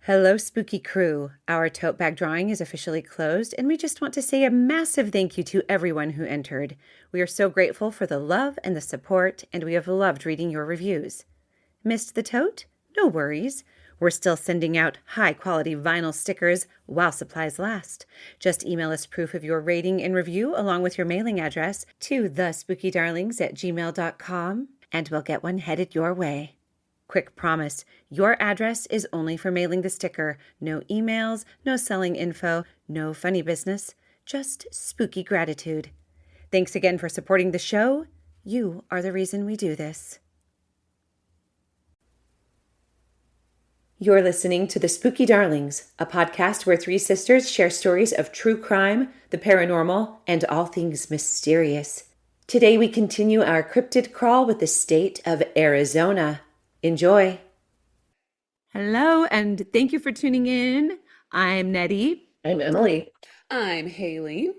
Hello, spooky crew. Our tote bag drawing is officially closed, and we just want to say a massive thank you to everyone who entered. We are so grateful for the love and the support, and we have loved reading your reviews. Missed the tote? No worries. We're still sending out high-quality vinyl stickers while supplies last. Just email us proof of your rating and review along with your mailing address to thespookydarlings@gmail.com, and we'll get one headed your way. Quick promise, your address is only for mailing the sticker. No emails, no selling info, no funny business, just spooky gratitude. Thanks again for supporting the show. You are the reason we do this. You're listening to The Spooky Darlings, a podcast where three sisters share stories of true crime, the paranormal, and all things mysterious. Today we continue our cryptid crawl with the state of Arizona. Enjoy. Hello, and thank you for tuning in. I'm Nettie. I'm Emily. I'm Haley.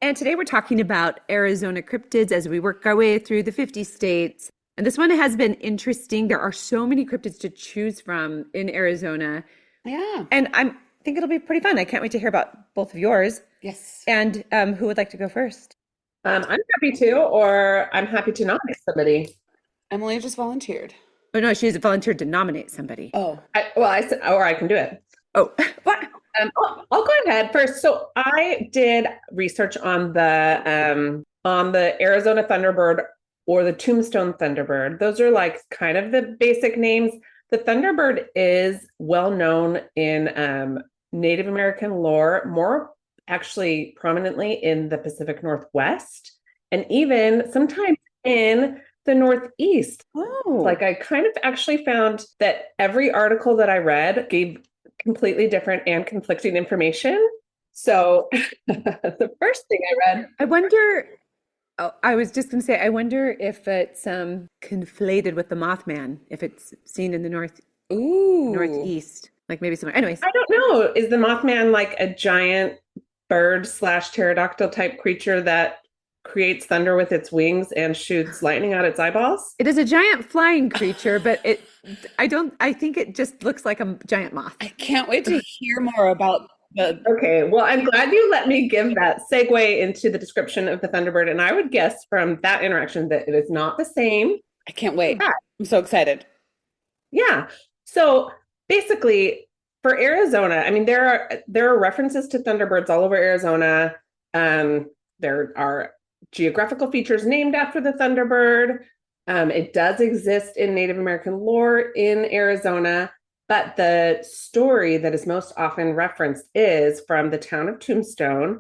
And today we're talking about Arizona cryptids as we work our way through the 50 states. And this one has been interesting. There are so many cryptids to choose from in Arizona. Yeah. And I think it'll be pretty fun. I can't wait to hear about both of yours. Yes. And who would like to go first? I'm happy to, or I'm happy to nominate somebody. Emily just volunteered. Oh, no, she's volunteered to nominate somebody. Oh. I said, or I can do it. Oh, what? I'll go ahead first. So I did research on the Arizona Thunderbird or the Tombstone Thunderbird. Those are like kind of the basic names. The Thunderbird is well known in Native American lore, more actually prominently in the Pacific Northwest, and even sometimes in the Northeast. Oh. Like I kind of actually found that every article that I read gave completely different and conflicting information. So the first thing I read, I wonder, I was just going to say, I wonder if it's conflated with the Mothman, if it's seen in the Northeast, like maybe somewhere. Anyways. I don't know. Is the Mothman like a giant bird / pterodactyl type creature that creates thunder with its wings and shoots lightning out its eyeballs? It is a giant flying creature, but I think it just looks like a giant moth. I can't wait to hear more about the... Okay, well, I'm glad you let me give that segue into the description of the Thunderbird. And I would guess from that interaction that it is not the same. I can't wait. I'm so excited. Yeah. So basically for Arizona, I mean, there are references to Thunderbirds all over Arizona. There are geographical features named after the Thunderbird. It does exist in Native American lore in Arizona, but the story that is most often referenced is from the town of Tombstone,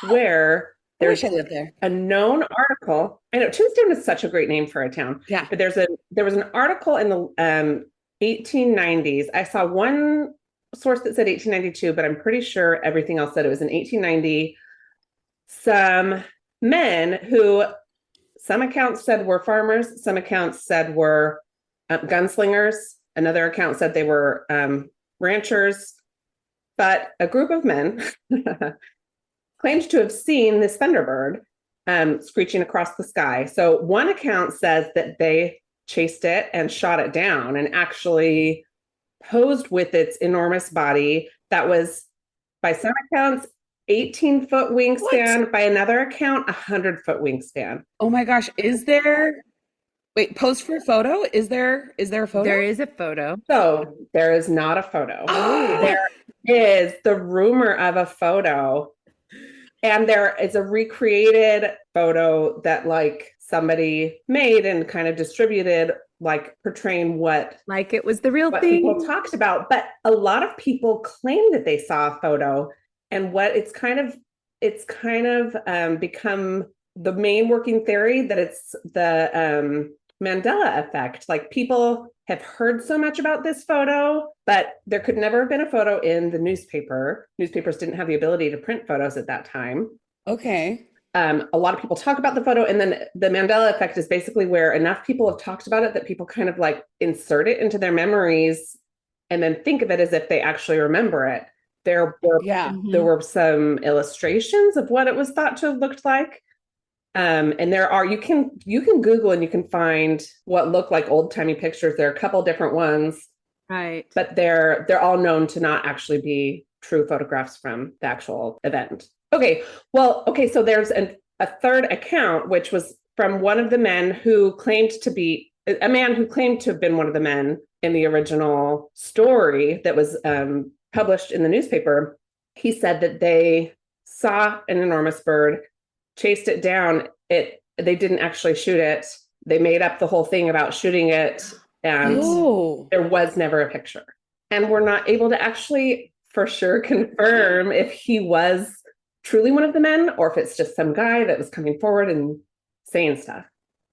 where there's a known article. I know Tombstone is such a great name for a town. Yeah. But there was an article in the 1890s. I saw one source that said 1892, but I'm pretty sure everything else said it was in 1890. Some men who some accounts said were farmers, some accounts said were gunslingers, another account said they were ranchers, but a group of men claimed to have seen this Thunderbird screeching across the sky. So one account says that they chased it and shot it down and actually posed with its enormous body that was, by some accounts, 18-foot wingspan, what? By another account, 100-foot wingspan. Oh my gosh, wait, post for a photo? Is there a photo? There is a photo. So there is not a photo. There is the rumor of a photo. And there is a recreated photo that like somebody made and kind of distributed, like portraying what like it was the real what thing people talked about. But a lot of people claim that they saw a photo. And what it's kind of become the main working theory that it's the Mandela effect. Like people have heard so much about this photo, but there could never have been a photo in the newspaper. Newspapers didn't have the ability to print photos at that time. Okay. A lot of people talk about the photo, and then the Mandela effect is basically where enough people have talked about it that people kind of like insert it into their memories and then think of it as if they actually remember it. There were some illustrations of what it was thought to have looked like. And there are, you can Google and you can find what look like old timey pictures. There are a couple different ones. Right. but they're all known to not actually be true photographs from the actual event. Okay, so there's a third account, which was from one of the men who claimed to be a man who claimed to have been one of the men in the original story that was published in the newspaper. He said that they saw an enormous bird, chased it down. They didn't actually shoot it. They made up the whole thing about shooting it, and there was never a picture. And we're not able to actually for sure confirm if he was truly one of the men or if it's just some guy that was coming forward and saying stuff.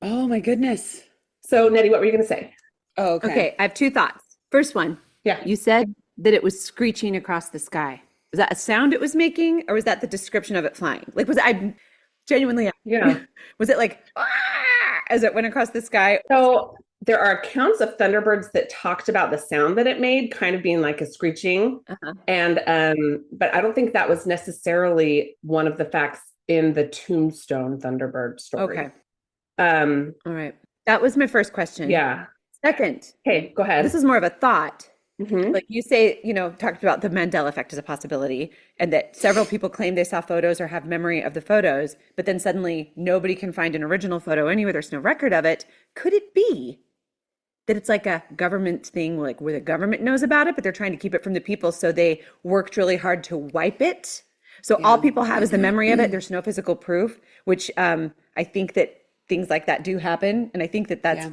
Oh my goodness. So Nettie, what were you going to say? Oh, Okay, I have two thoughts. First one, Yeah. you said that it was screeching across the sky. Was that a sound it was making, or was that the description of it flying? Like, was I genuinely? Yeah. Was it like "Ah," as it went across the sky? So there are accounts of Thunderbirds that talked about the sound that it made, kind of being like a screeching. And but I don't think that was necessarily one of the facts in the Tombstone Thunderbird story. Okay. All right. That was my first question. Yeah. Second. Okay, go ahead. This is more of a thought. Mm-hmm. Like you say, talked about the Mandela effect as a possibility, and that several people claim they saw photos or have memory of the photos, but then suddenly nobody can find an original photo anywhere. There's no record of it. Could it be that it's like a government thing, like where the government knows about it, but they're trying to keep it from the people, so they worked really hard to wipe it? So all people have is the memory of it. There's no physical proof, which I think that things like that do happen. And I think that that's,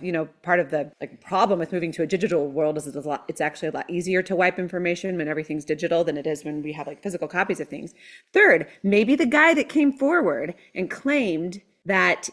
part of the problem with moving to a digital world is it's actually a lot easier to wipe information when everything's digital than it is when we have physical copies of things. Third, maybe the guy that came forward and claimed that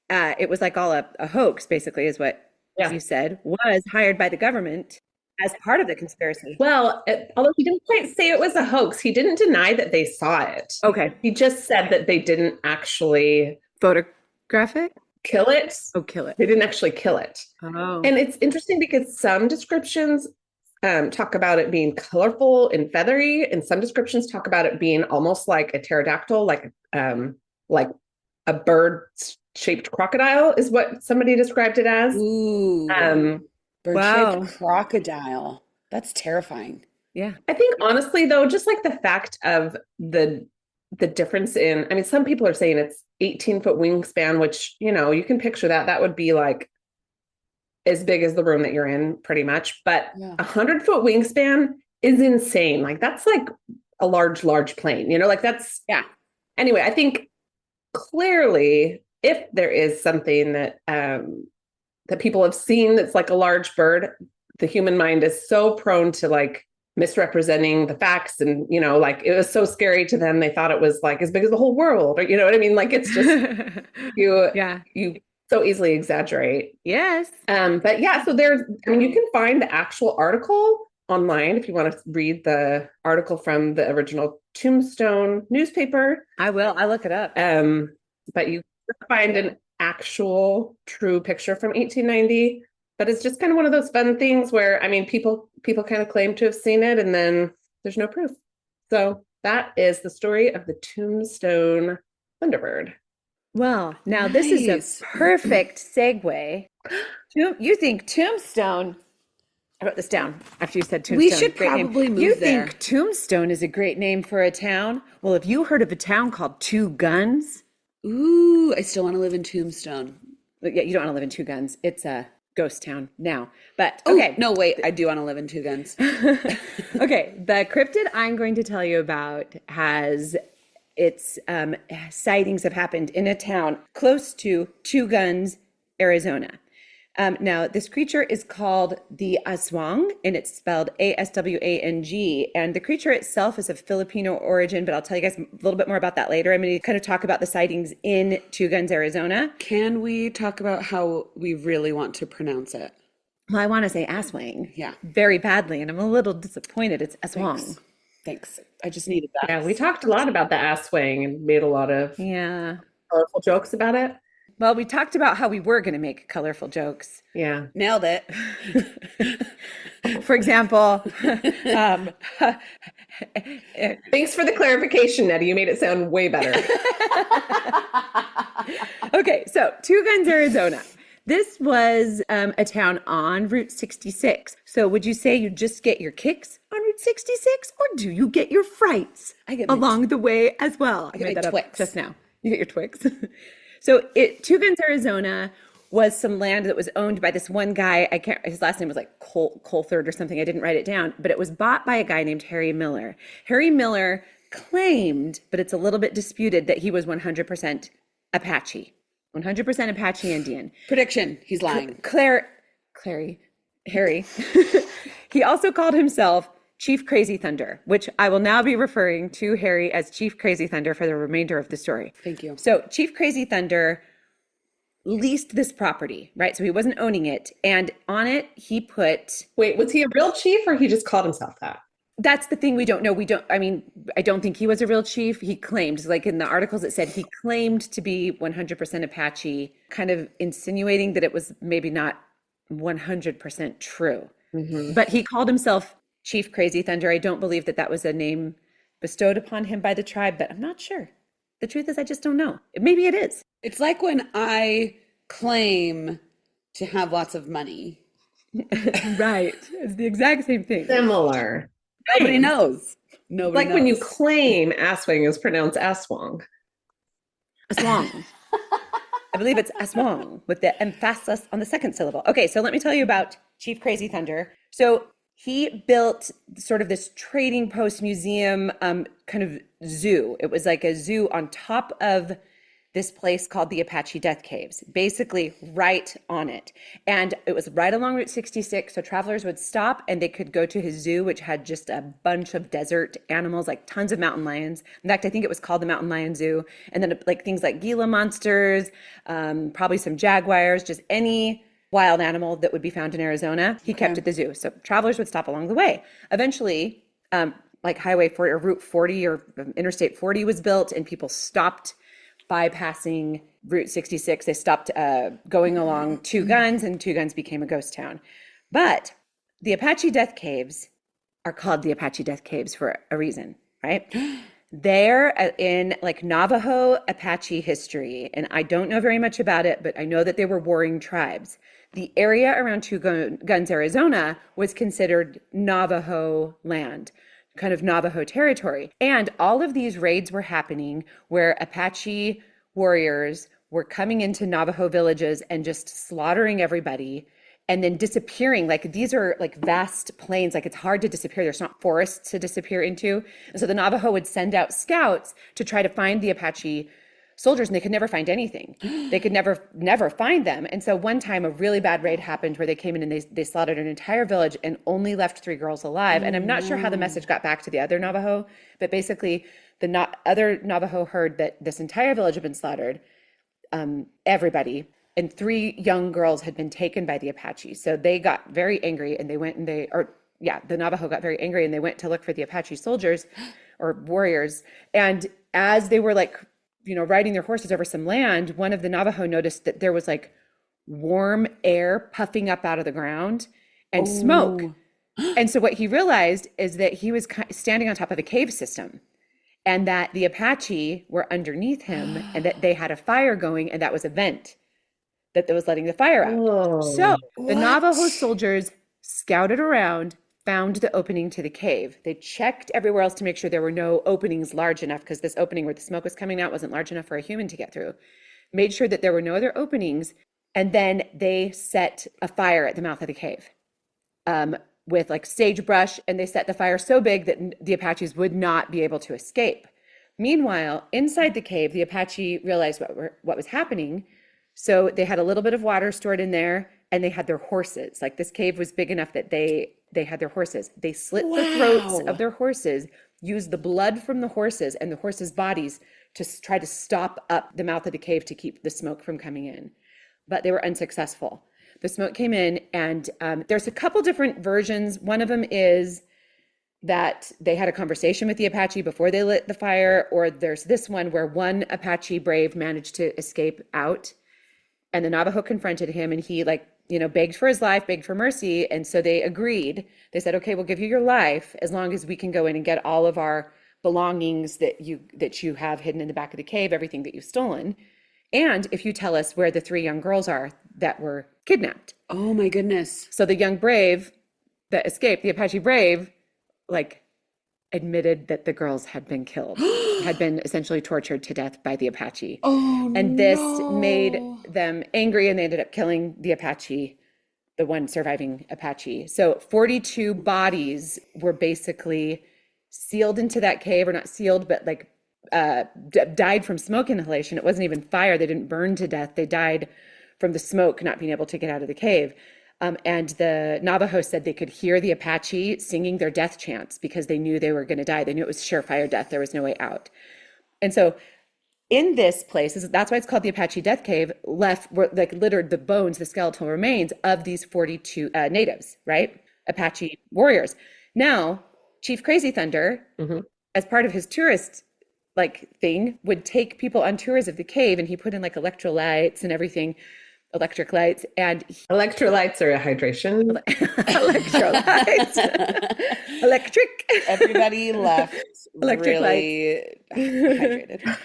it was all a hoax, basically, is what you said, was hired by the government as part of the conspiracy. Well, although he didn't quite say it was a hoax, he didn't deny that they saw it. Okay. He just said that they didn't actually photograph it? Kill it. Oh, kill it. They didn't actually kill it. Oh. And it's interesting because some descriptions talk about it being colorful and feathery, and some descriptions talk about it being almost like a pterodactyl, like a bird-shaped crocodile is what somebody described it as. Ooh. Wow. Bird-shaped crocodile. That's terrifying. Yeah. I think honestly, though, just the fact of the difference in, some people are saying it's 18-foot wingspan, which, you can picture that would be as big as the room that you're in pretty much. But 100-foot wingspan is insane. That's a large plane, that's, yeah. Anyway, I think clearly if there is something that, that people have seen that's like a large bird, the human mind is so prone to misrepresenting the facts, and it was so scary to them they thought it was as big as the whole world, or you know what I mean, it's just you so easily exaggerate. Yes. But yeah, so there's, you can find the actual article online if you want to read the article from the original Tombstone newspaper. I'll look it up. But you find an actual true picture from 1890. But it's just kind of one of those fun things where, people kind of claim to have seen it, and then there's no proof. So that is the story of the Tombstone Thunderbird. Well, now this is a perfect segue. You think Tombstone? I wrote this down after you said Tombstone. We should probably move You there. think Tombstone is a great name for a town? Well, have you heard of a town called Two Guns? Ooh, I still want to live in Tombstone. Yeah, you don't want to live in Two Guns. It's a ghost town now. But okay. No, wait, I do want to live in Two Guns. Okay, the cryptid I'm going to tell you about has its sightings have happened in a town close to Two Guns, Arizona. Now, this creature is called the Aswang, and it's spelled Aswang. And the creature itself is of Filipino origin, but I'll tell you guys a little bit more about that later. I'm going to kind of talk about the sightings in Two Guns, Arizona. Can we talk about how we really want to pronounce it? Well, I want to say Aswang. Yeah. Very badly, and I'm a little disappointed. It's Aswang. Thanks. I just needed that. Yeah, we talked a lot about the Aswang and made a lot of colorful jokes about it. Well, we talked about how we were going to make colorful jokes. Yeah. Nailed it. For example, thanks for the clarification, Nettie. You made it sound way better. Okay, so Two Guns, Arizona. This was a town on Route 66. So would you say you just get your kicks on Route 66, or do you get your frights I get my along the way as well? I get made my that Twix. up just now. You get your Twix. So Two Guns, Arizona was some land that was owned by this one guy. I can't, his last name was like Colthard or something. I didn't write it down, but it was bought by a guy named Harry Miller. Harry Miller claimed, but it's a little bit disputed, that he was 100% Apache. 100% Apache Indian. Prediction, he's lying. Harry. He also called himself Chief Crazy Thunder, which I will now be referring to Harry as Chief Crazy Thunder for the remainder of the story. Thank you. So Chief Crazy Thunder leased this property, right? So he wasn't owning it. And on it, he put... Wait, was he a real chief or he just called himself that? That's the thing we don't know. I don't think he was a real chief. He claimed, like in the articles, it said he claimed to be 100% Apache, kind of insinuating that it was maybe not 100% true. Mm-hmm. But he called himself Chief Crazy Thunder. I don't believe that that was a name bestowed upon him by the tribe, but I'm not sure. The truth is, I just don't know. Maybe it is. It's like when I claim to have lots of money. Right. It's the exact same thing. Similar. Nobody knows. Nobody Like knows. when you claim Aswang is pronounced Aswang. Aswang. I believe it's Aswang with the emphasis on the second syllable. Okay, so let me tell you about Chief Crazy Thunder. So he built sort of this trading post museum kind of zoo. It was like a zoo on top of this place called the Apache Death Caves, basically right on it. And it was right along Route 66. So travelers would stop and they could go to his zoo, which had just a bunch of desert animals, like tons of mountain lions. In fact, I think it was called the Mountain Lion Zoo. And then like things like Gila monsters, probably some jaguars, just any wild animal that would be found in Arizona, he kept at the zoo. So travelers would stop along the way. Eventually, like Highway 40 or Route 40 or Interstate 40 was built, and people stopped bypassing Route 66. They stopped going along Two Guns, and Two Guns became a ghost town. But the Apache Death Caves are called the Apache Death Caves for a reason, right? They're in like Navajo Apache history, and I don't know very much about it, but I know that they were warring tribes. The area around Two Guns, Arizona was considered Navajo land, kind of Navajo territory. And all of these raids were happening where Apache warriors were coming into Navajo villages and just slaughtering everybody and then disappearing. Like these are like vast plains, like it's hard to disappear. There's not forests to disappear into. And so the Navajo would send out scouts to try to find the Apache soldiers, and they could never find anything. They could never find them. And so one time a really bad raid happened where they came in and they slaughtered an entire village and only left 3 girls alive. And I'm not sure how the message got back to the other Navajo, but basically the other Navajo heard that this entire village had been slaughtered, everybody, and 3 young girls had been taken by the Apache. So they got very angry and they went and the Navajo got very angry and they went to look for the Apache soldiers or warriors. And as they were like, riding their horses over some land, one of the Navajo noticed that there was like warm air puffing up out of the ground and smoke. And so what he realized is that he was standing on top of a cave system, and that the Apache were underneath him, and that they had a fire going, and that was a vent that was letting the fire out. Oh, So the Navajo soldiers scouted around, found the opening to the cave. They checked everywhere else to make sure there were no openings large enough, because this opening where the smoke was coming out wasn't large enough for a human to get through. Made sure that there were no other openings, and then they set a fire at the mouth of the cave with like sagebrush, and they set the fire so big that the Apaches would not be able to escape. Meanwhile, inside the cave, the Apache realized what was happening, so they had a little bit of water stored in there, and they had their horses. Like this cave was big enough that they had their horses. They slit the throats of their horses, used the blood from the horses and the horses' bodies to try to stop up the mouth of the cave to keep the smoke from coming in. But they were unsuccessful. The smoke came in, and there's a couple different versions. One of them is that they had a conversation with the Apache before they lit the fire, or there's this one where one Apache brave managed to escape out, and the Navajo confronted him, and he begged for his life, begged for mercy. And so they agreed. They said, okay, we'll give you your life as long as we can go in and get all of our belongings that you have hidden in the back of the cave, everything that you've stolen. And if you tell us where the 3 young girls are that were kidnapped. Oh my goodness. So the young brave that escaped, the Apache brave, like admitted that the girls had been killed, had been essentially tortured to death by the Apache. Oh, and this no. made them angry, and they ended up killing the Apache, the one surviving Apache. So 42 bodies were basically sealed into that cave, or not sealed, but like died from smoke inhalation. It wasn't even fire. They didn't burn to death. They died from the smoke, not being able to get out of the cave. And the Navajo said they could hear the Apache singing their death chants because they knew they were going to die. They knew it was surefire death. There was no way out. And so in this place, that's why it's called the Apache Death Cave, were like littered the bones, the skeletal remains of these 42 natives, right? Apache warriors. Now, Chief Crazy Thunder, as part of his tourist thing, would take people on tours of the cave, and he put in like electrolytes and everything, electric lights, and electrolytes are a hydration. Electrolytes, electric. Everybody left Electric really hydrated.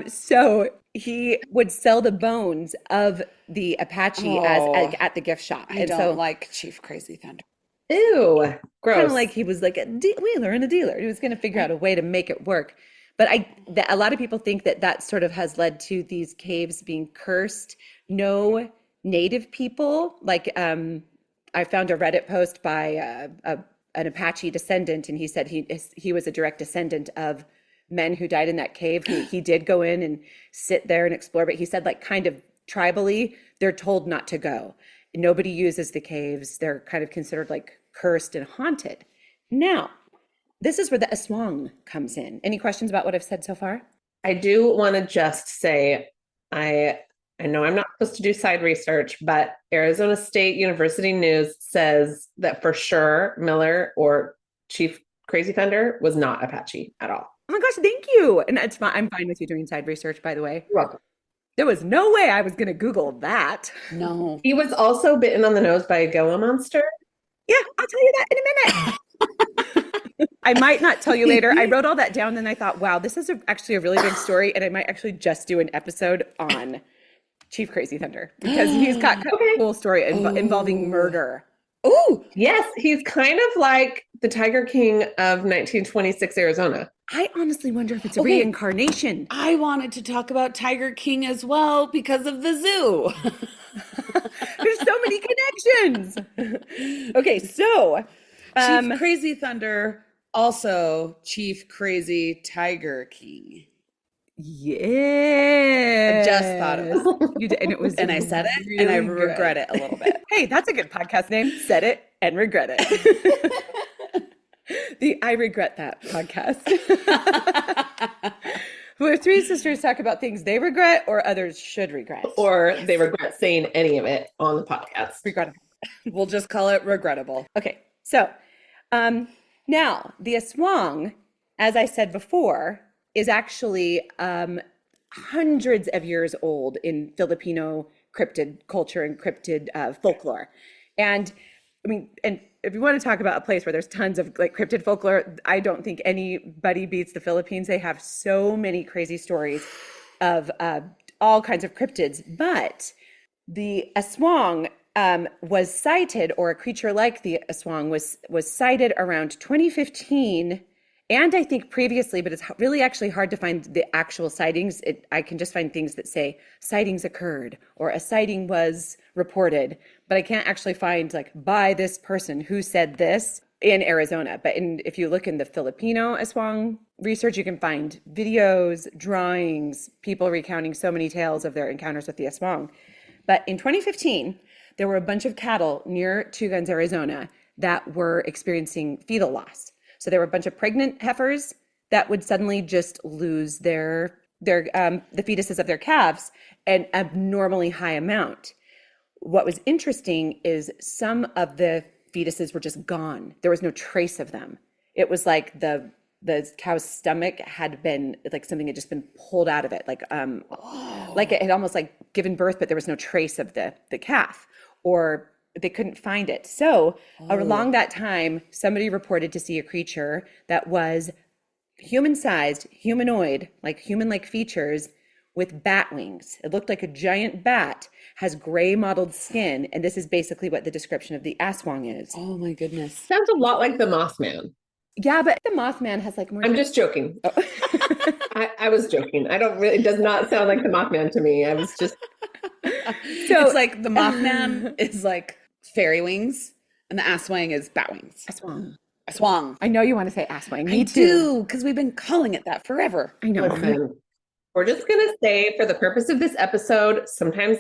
So he would sell the bones of the Apache as at the gift shop. I don't like Chief Crazy Thunder. Ew, gross. Kind of like he was like a wheeler and a dealer. He was going to figure out a way to make it work. But a lot of people think that sort of has led to these caves being cursed. No native people, I found a Reddit post by an Apache descendant, and he said he was a direct descendant of men who died in that cave. He did go in and sit there and explore, but he said kind of tribally, they're told not to go. Nobody uses the caves. They're kind of considered cursed and haunted. Now, this is where the Aswang comes in. Any questions about what I've said so far? I do want to just say, I know I'm not supposed to do side research, but Arizona State University News says that for sure Miller or Chief Crazy Thunder was not Apache at all. Oh my gosh, thank you. And it's fine. I'm fine with you doing side research, by the way. You're welcome. There was no way I was going to Google that. No. He was also bitten on the nose by a Mogollon Monster. Yeah, I'll tell you that in a minute. I might not tell you later. I wrote all that down, and I thought, wow, this is actually a really big story, and I might actually just do an episode on Chief Crazy Thunder because he's got a cool story involving murder. Oh, yes. He's kind of like the Tiger King of 1926 Arizona. I honestly wonder if it's a reincarnation. I wanted to talk about Tiger King as well because of the zoo. There's so many connections. Okay, so Chief Crazy Thunder, also Chief Crazy Tiger King. Yeah, I just thought of it. You did, and it was, and I said it, really and I regret it a little bit. Hey, that's a good podcast name. Said it and regret it. The I Regret That podcast. Where 3 sisters talk about things they regret or others should regret. Or they regret saying any of it on the podcast. Regrettable. We'll just call it regrettable. Okay, so now the Aswang, as I said before, is actually hundreds of years old in Filipino cryptid culture and cryptid folklore. And I mean, and if you want to talk about a place where there's tons of cryptid folklore, I don't think anybody beats the Philippines. They have so many crazy stories of all kinds of cryptids. But the Aswang was sighted, or a creature like the Aswang was sighted around 2015. And I think previously, but it's really actually hard to find the actual sightings. I can just find things that say sightings occurred or a sighting was reported, but I can't actually find by this person who said this in Arizona. But if you look in the Filipino Aswang research, you can find videos, drawings, people recounting so many tales of their encounters with the Aswang. But in 2015, there were a bunch of cattle near Two Guns, Arizona that were experiencing fetal loss. So there were a bunch of pregnant heifers that would suddenly just lose the fetuses of their calves an abnormally high amount. What was interesting is some of the fetuses were just gone. There was no trace of them. It was like the cow's stomach had been something had just been pulled out of it, like it had almost given birth, but there was no trace of the calf, or they couldn't find it. So along that time, somebody reported to see a creature that was human-sized, humanoid, human-like features, with bat wings. It looked like a giant bat, has gray mottled skin, and this is basically what the description of the Aswang is. Oh my goodness. Sounds a lot like the Mothman. Yeah, but the Mothman has like more. I'm just joking. Oh. I was joking. I don't really, it does not sound like the Mothman to me. I was just. So it's like the Mothman is like fairy wings and the Aswang is bat wings. Aswang. Aswang. I know you want to say Aswang. Me I too. do, because we've been calling it that forever. I know. Listen, we're just going to say, for the purpose of this episode, sometimes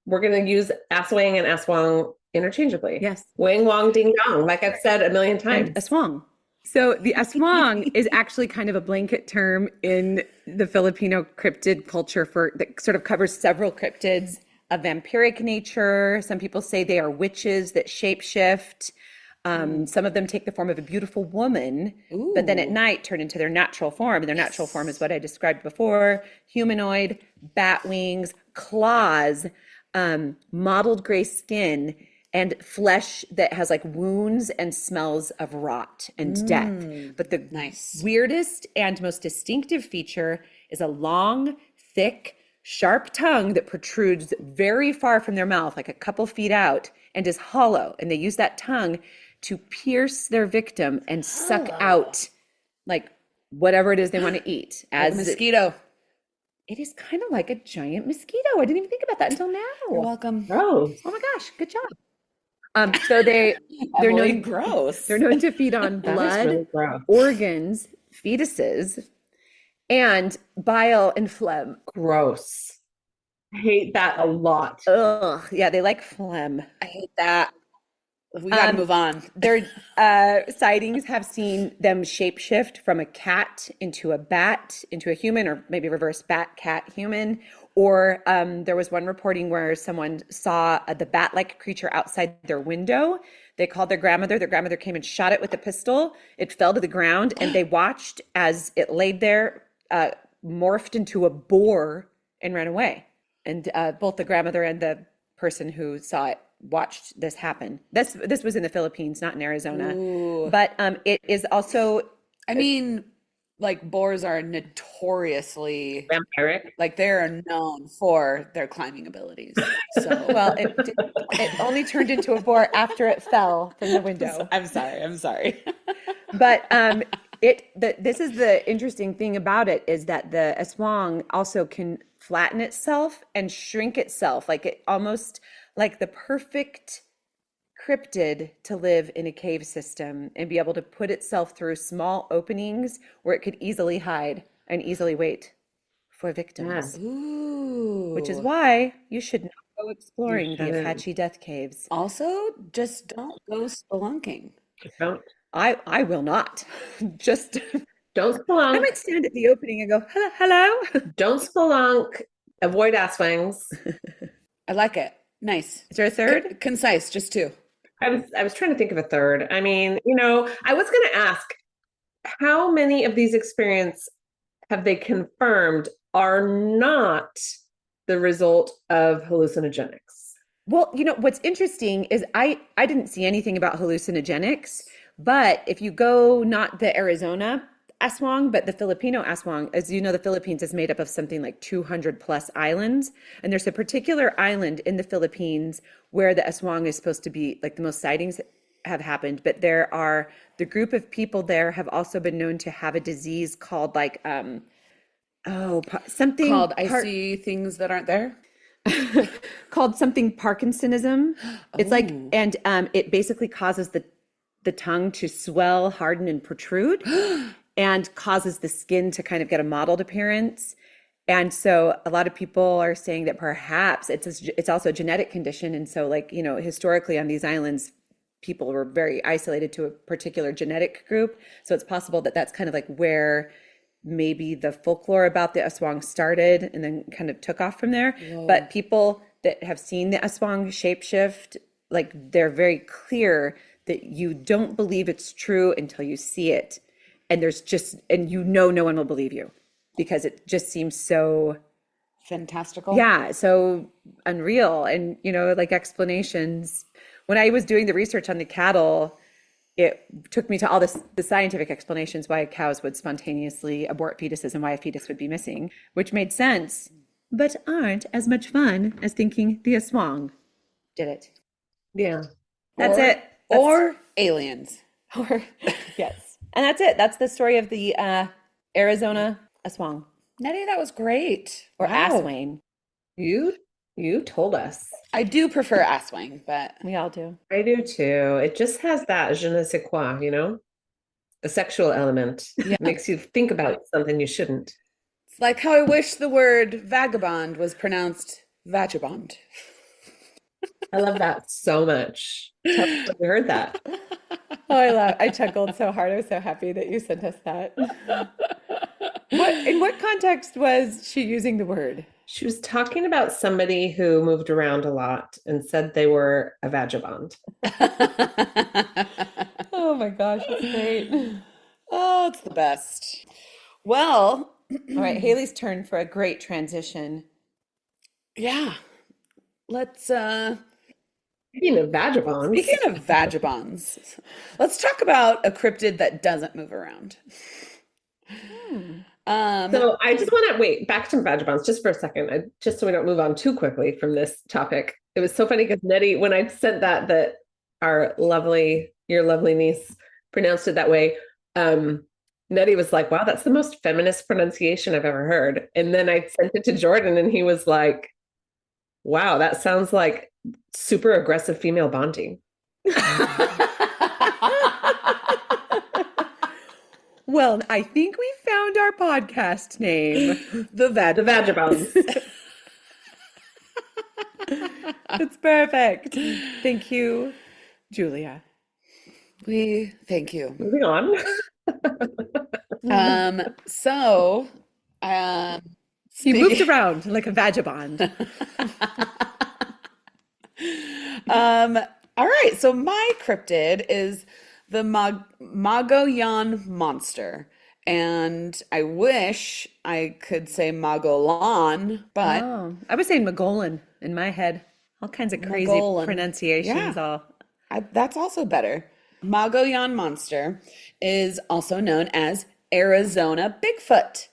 we're going to use Aswang and Aswang interchangeably. Yes. Wing, wong, ding, dong, like I've said a million times. And Aswang. So the Aswang is actually kind of a blanket term in the Filipino cryptid culture that sort of covers several cryptids of vampiric nature. Some people say they are witches that shapeshift. Some of them take the form of a beautiful woman, but then at night turn into their natural form. And their natural form is what I described before: humanoid, bat wings, claws, mottled gray skin, and flesh that has like wounds and smells of rot and death. But the weirdest and most distinctive feature is a long, thick, sharp tongue that protrudes very far from their mouth, like a couple feet out, and is hollow. And they use that tongue to pierce their victim and suck out like whatever it is they want to eat. As a mosquito. It is kind of like a giant mosquito. I didn't even think about that until now. You're welcome. Gross. Oh my gosh, good job. So they're known gross. They're known to feed on blood, really gross. organs, fetuses, and bile and phlegm. Gross. I hate that a lot. Ugh, yeah, they like phlegm. I hate that. We gotta move on. Their sightings have seen them shapeshift from a cat into a bat, into a human, or maybe reverse bat, cat, human. Or there was one reporting where someone saw the bat-like creature outside their window. They called their grandmother. Their grandmother came and shot it with a pistol. It fell to the ground, and they watched as it laid there, morphed into a boar, and ran away. And both the grandmother and the person who saw it watched this happen. This was in the Philippines, not in Arizona. Ooh. But it is also. I mean, like boars are notoriously Vampiric. like they're known for their climbing abilities. So Well, it only turned into a boar after it fell from the window. I'm sorry. But this is the interesting thing about it, is that the aswang also can flatten itself and shrink itself, like it almost like the perfect cryptid to live in a cave system and be able to put itself through small openings where it could easily hide and easily wait for victims. Ooh. Which is why you should not go exploring the Apache death caves. Also, just don't go spelunking. Don't I will not. Just don't I spelunk. might stand at the opening and go, hello. Don't spelunk. Avoid Aswangs. I like it. Nice. Is there a third? Concise, just two. I was trying to think of a third. I mean, I was going to ask, how many of these experiences have they confirmed are not the result of hallucinogenics? Well, what's interesting is I didn't see anything about hallucinogenics, but if you go not the Arizona aswang, but the Filipino aswang, as you know, the Philippines is made up of something like 200 plus islands. And there's a particular island in the Philippines where the aswang is supposed to be like the most sightings have happened. But the group of people there have also been known to have a disease called like, something Called I see things that aren't there. called something Parkinsonism. It's like, and it basically causes the tongue to swell, harden, and protrude. And causes the skin to kind of get a mottled appearance. And so a lot of people are saying that perhaps it's also a genetic condition. And so historically on these islands, people were very isolated to a particular genetic group. So it's possible that that's kind of like where maybe the folklore about the aswang started and then kind of took off from there. Whoa. But people that have seen the aswang shapeshift, like they're very clear that you don't believe it's true until you see it. And no one will believe you because it just seems so fantastical. Yeah, so unreal. And, like explanations. When I was doing the research on the cattle, it took me to all the scientific explanations why cows would spontaneously abort fetuses and why a fetus would be missing, which made sense. but aren't as much fun as thinking the Aswang did it. Yeah. That's it. Or aliens. Or yes. And that's it. That's the story of the Arizona Aswang Nettie, that was great. or Wow. Aswang. You told us. I do prefer Aswang, but We all do. I do too. It just has that je ne sais quoi, a sexual element. Yeah. Makes you think about something you shouldn't. it's like how I wish the word vagabond was pronounced vagabond. I love that so much. Tell us when you heard that. Oh, I chuckled so hard. I was so happy that you sent us that. In what context was she using the word? She was talking about somebody who moved around a lot and said they were a vagabond. Oh my gosh, that's great. Oh, it's the best. Well, All right, Haley's turn for a great transition. yeah. Let's Speaking of vagabonds. speaking of vagabonds, let's talk about a cryptid that doesn't move around. So I just want to wait back to vagabonds just for a second, just so we don't move on too quickly from this topic. It was so funny because Nettie, when I said that your lovely niece pronounced it that way, Nettie was like, "Wow, that's the most feminist pronunciation I've ever heard." And then I sent it to Jordan, and he was like, "Wow, that sounds like super aggressive female bonding." Well, I think we found our podcast name. The The vagabonds. It's perfect. Thank you, Julia. We thank you. Moving on. So He moved around like a vagabond. all right, so my cryptid is the Mogollon Monster. And I wish I could say Mogollon, but Oh, I was saying Mogollon in my head. All kinds of crazy Mogollon. pronunciations. Yeah. That's also better. Mogollon Monster is also known as Arizona Bigfoot.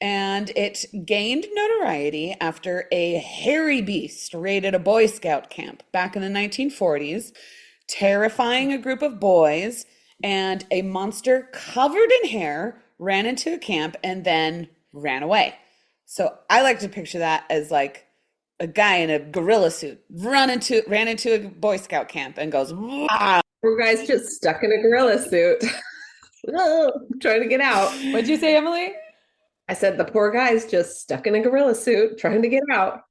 And it gained notoriety after a hairy beast raided a Boy Scout camp back in the 1940s, terrifying a group of boys, and a monster covered in hair ran into a camp and then ran away. So I like to picture that as like a guy in a gorilla suit ran into a Boy Scout camp and goes, "Wah!" Poor guy's just stuck in a gorilla suit. Trying to get out. What'd you say, Emily? I said the poor guy's just stuck in a gorilla suit trying to get out.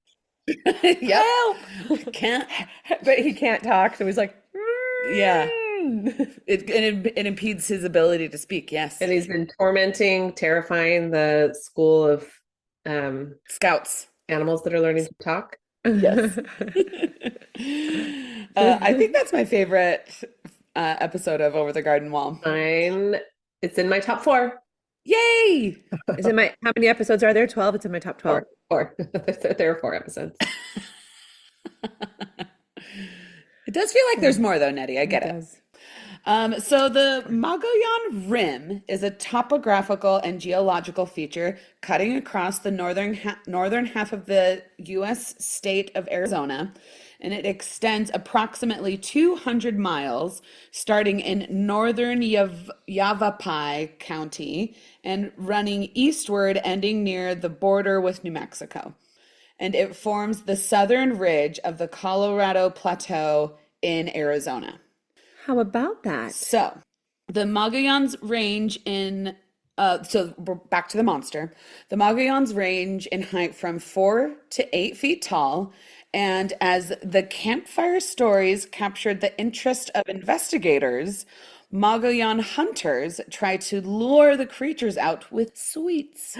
Yep. Help! Can't. But he can't talk, so he's like, Yeah. It impedes his ability to speak. Yes. And he's been terrifying the school of Scouts. animals that are learning to talk. Yes. I think that's my favorite episode of Over the Garden Wall. It's in my top 4. Yay! Is it how many episodes are there? 12? It's in my top 12. 4. There are 4 episodes. It does feel like there's more though, Nettie. I get it. does. So the Mogollon Rim is a topographical and geological feature cutting across the northern half of the U.S. state of Arizona, and it extends approximately 200 miles, starting in northern Yavapai County and running eastward, ending near the border with New Mexico. And it forms the southern ridge of the Colorado Plateau in Arizona. How about that? So the Mogollons range in, so we're back to the monster. The Mogollons range in height from 4 to 8 feet tall. And as the campfire stories captured the interest of investigators, Mogollon hunters try to lure the creatures out with sweets.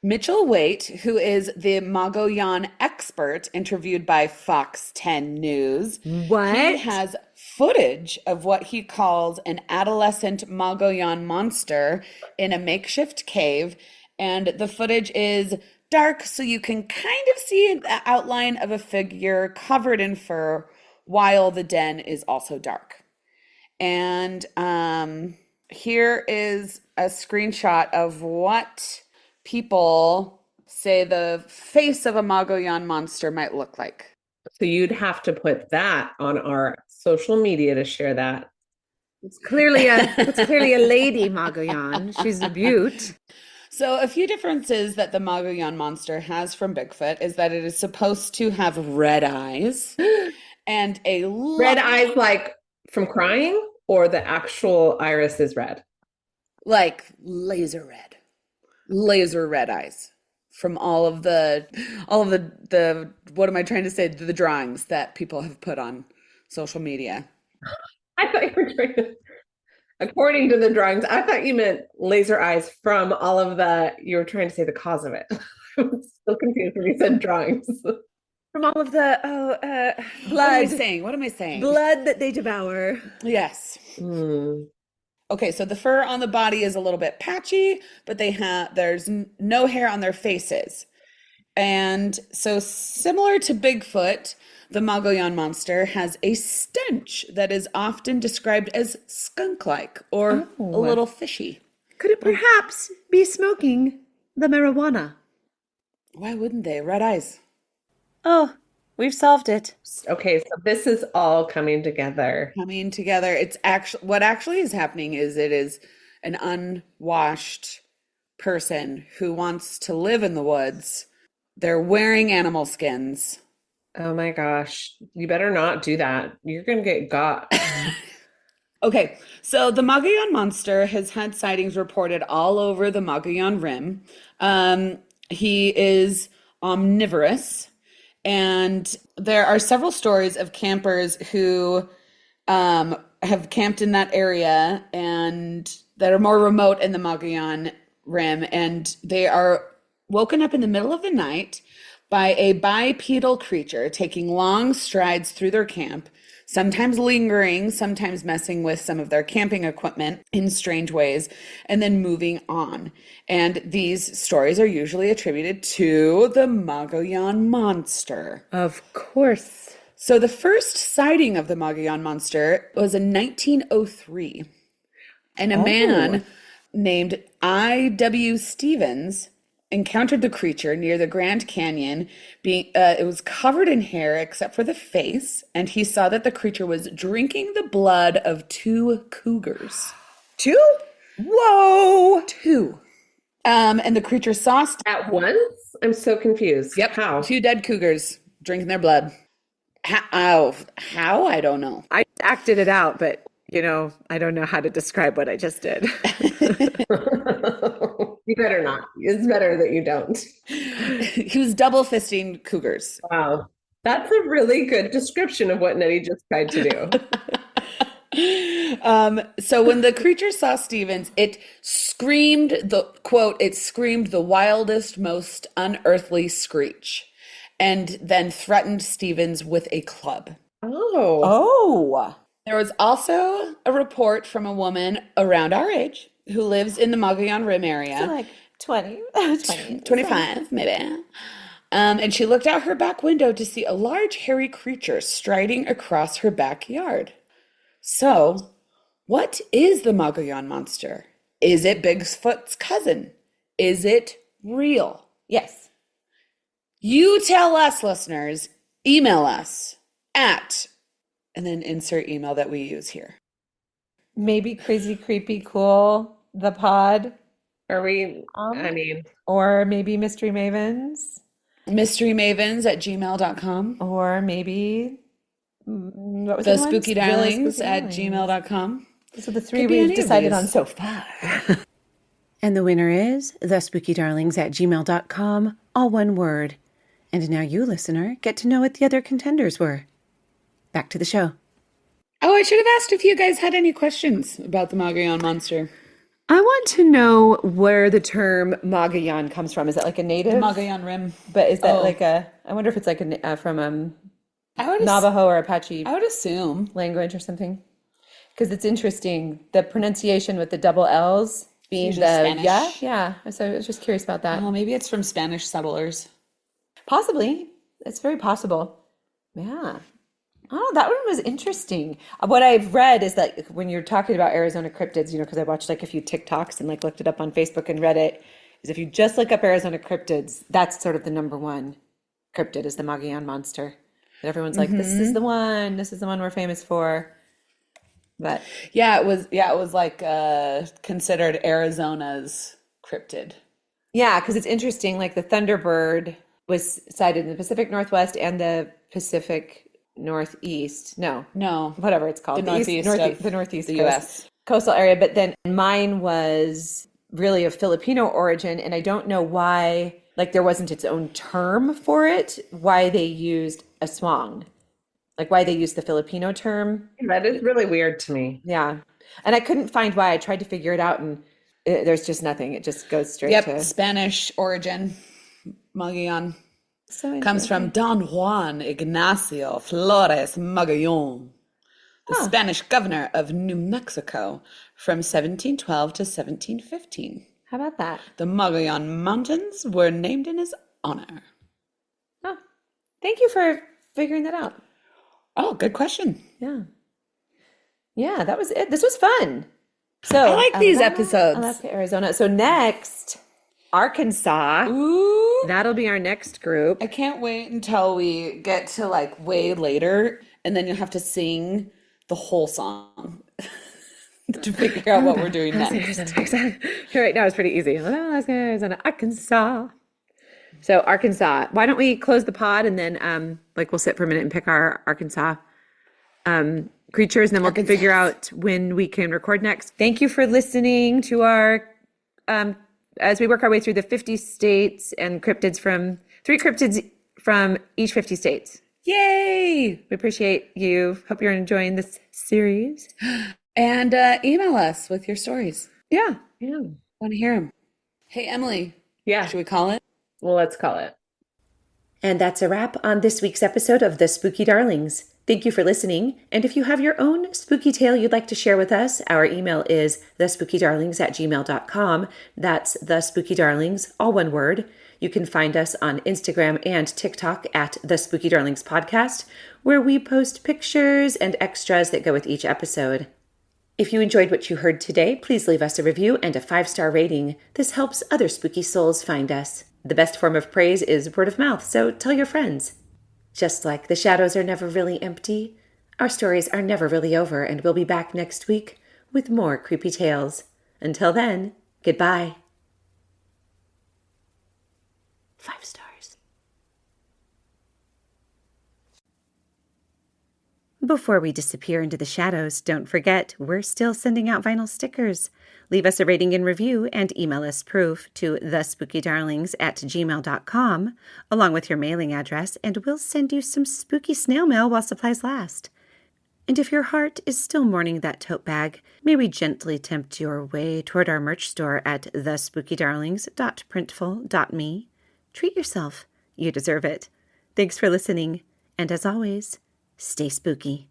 Mitchell Waite, who is the Mogollon expert interviewed by Fox 10 News, What? he has footage of what he calls an adolescent Mogollon monster in a makeshift cave, and the footage is dark, so you can kind of see the outline of a figure covered in fur, while the den is also dark. And here is a screenshot of what people say the face of a Mogollon monster might look like. So you'd have to put that on our social media to share that. It's clearly a lady Mogollon. She's a beaut. So a few differences that the Mogollon monster has from Bigfoot is that it is supposed to have red eyes and a Red eyes like from crying, or the actual iris is red? like laser red eyes from all of the what am I trying to say, the drawings that people have put on social media. I thought you were trying to, according to the drawings, I thought you meant laser eyes from all of you were trying to say the cause of it. I was so confused when you said drawings. From all of the blood. What am I saying? Blood that they devour. Yes. Hmm. Okay, so the fur on the body is a little bit patchy, but there's no hair on their faces. And so similar to Bigfoot, the Mogollon monster has a stench that is often described as skunk-like or a little fishy. Could it perhaps be smoking the marijuana? Why wouldn't they? Red eyes. Oh, we've solved it. Okay, so this is all coming together. Coming together. It's actually what actually is happening is it is an unwashed person who wants to live in the woods. They're wearing animal skins. Oh my gosh, you better not do that. You're gonna get got. Okay, so the Mogollon monster has had sightings reported all over the Mogollon Rim. He is omnivorous, and there are several stories of campers who have camped in that area and that are more remote in the Mogollon Rim, and they are woken up in the middle of the night by a bipedal creature taking long strides through their camp, sometimes lingering, sometimes messing with some of their camping equipment in strange ways, and then moving on. And these stories are usually attributed to the Mogollon Monster. Of course. So the first sighting of the Mogollon Monster was in 1903. And a man named I.W. Stevens encountered the creature near the Grand Canyon. It was covered in hair except for the face, and he saw that the creature was drinking the blood of 2 cougars. 2? Whoa! 2. And the creature saw At once? I'm so confused. Yep. How? 2 dead cougars drinking their blood. How? I don't know. I acted it out, but I don't know how to describe what I just did. You better not. It's better that you don't. He was double fisting cougars. Wow. That's a really good description of what Nettie just tried to do. So when the creature saw Stevens, it screamed it screamed the wildest, most unearthly screech, and then threatened Stevens with a club. Oh. There was also a report from a woman around our age who lives in the Mogollon Rim area. So like 20, 25, maybe. And she looked out her back window to see a large hairy creature striding across her backyard. So, what is the Mogollon Monster? Is it Bigfoot's cousin? Is it real? Yes. You tell us, listeners. Email us at, and then insert email that we use here. Maybe crazy, creepy, cool, the pod. Are we, I mean. Or maybe mystery mavens. Mysterymavens@gmail.com. Or maybe, what was The the one? Spooky Darlings The at Spooky gmail.com. Those are the 3 Could be we've any of decided these. on so far. And the winner is thespookydarlings@gmail.com, all one word. And now you, listener, get to know what the other contenders were. Back to the show. Oh, I should have asked if you guys had any questions about the Mogollon Monster. I want to know where the term Mogollon comes from. Is that like a native? Mogollon Rim. But is that like I wonder if it's like from Navajo or Apache I would assume. language or something. Because it's interesting, the pronunciation with the double L's being usually Spanish. Yeah. So I was just curious about that. Well, maybe it's from Spanish settlers. Possibly. It's very possible. Yeah. Oh, that one was interesting. What I've read is that when you're talking about Arizona cryptids, because I watched like a few TikToks and like looked it up on Facebook and read it, is if you just look up Arizona cryptids, that's sort of the number one cryptid is the Mogollon Monster. And everyone's like, this is the one. This is the one we're famous for. But it was like considered Arizona's cryptid. yeah, because it's interesting. Like the Thunderbird was sighted in the Pacific Northwest and the Pacific Northeast. No, whatever it's called. The northeast of the Northeast the coast, U.S. coastal area. But then mine was really of Filipino origin, and I don't know why. Like there wasn't its own term for it. Why they used Aswang, like why they used the Filipino term. That is really weird to me. Yeah, and I couldn't find why. I tried to figure it out, and there's just nothing. It just goes straight to Spanish origin. Mogollon so comes from Don Juan Ignacio Flores Mogollon, the Spanish governor of New Mexico from 1712 to 1715. How about that? The Mogollon Mountains were named in his honor. Oh, thank you for figuring that out. Oh, good question. Yeah, that was it. This was fun. So I like these episodes. Alaska, Arizona. So next, Arkansas. Ooh. That'll be our next group. I can't wait until we get to like way later, and then you'll have to sing the whole song to figure out what we're doing next. Right now it's pretty easy. Alaska, Arizona, Arkansas. So Arkansas. Why don't we close the pod and then we'll sit for a minute and pick our Arkansas creatures, and then we'll figure out when we can record next. Thank you for listening to our as we work our way through the 50 states and cryptids from 3 cryptids from each 50 states. Yay! We appreciate you. Hope you're enjoying this series. And email us with your stories. Yeah. Want to hear them. Hey, Emily. Yeah. Should we call it? Well, let's call it. And that's a wrap on this week's episode of The Spooky Darlings. Thank you for listening. And if you have your own spooky tale you'd like to share with us, our email is thespookydarlings@gmail.com. That's thespookydarlings, all one word. You can find us on Instagram and TikTok at The Spooky Darlings Podcast, where we post pictures and extras that go with each episode. If you enjoyed what you heard today, please leave us a review and a 5-star rating. This helps other spooky souls find us. The best form of praise is word of mouth, so tell your friends. Just like the shadows are never really empty, our stories are never really over, and we'll be back next week with more creepy tales. Until then, goodbye. 5 stars. Before we disappear into the shadows, don't forget, we're still sending out vinyl stickers. Leave us a rating and review and email us proof to thespookydarlings@gmail.com along with your mailing address, and we'll send you some spooky snail mail while supplies last. And if your heart is still mourning that tote bag, may we gently tempt your way toward our merch store at thespookydarlings.printful.me. Treat yourself. You deserve it. Thanks for listening. And as always, stay spooky.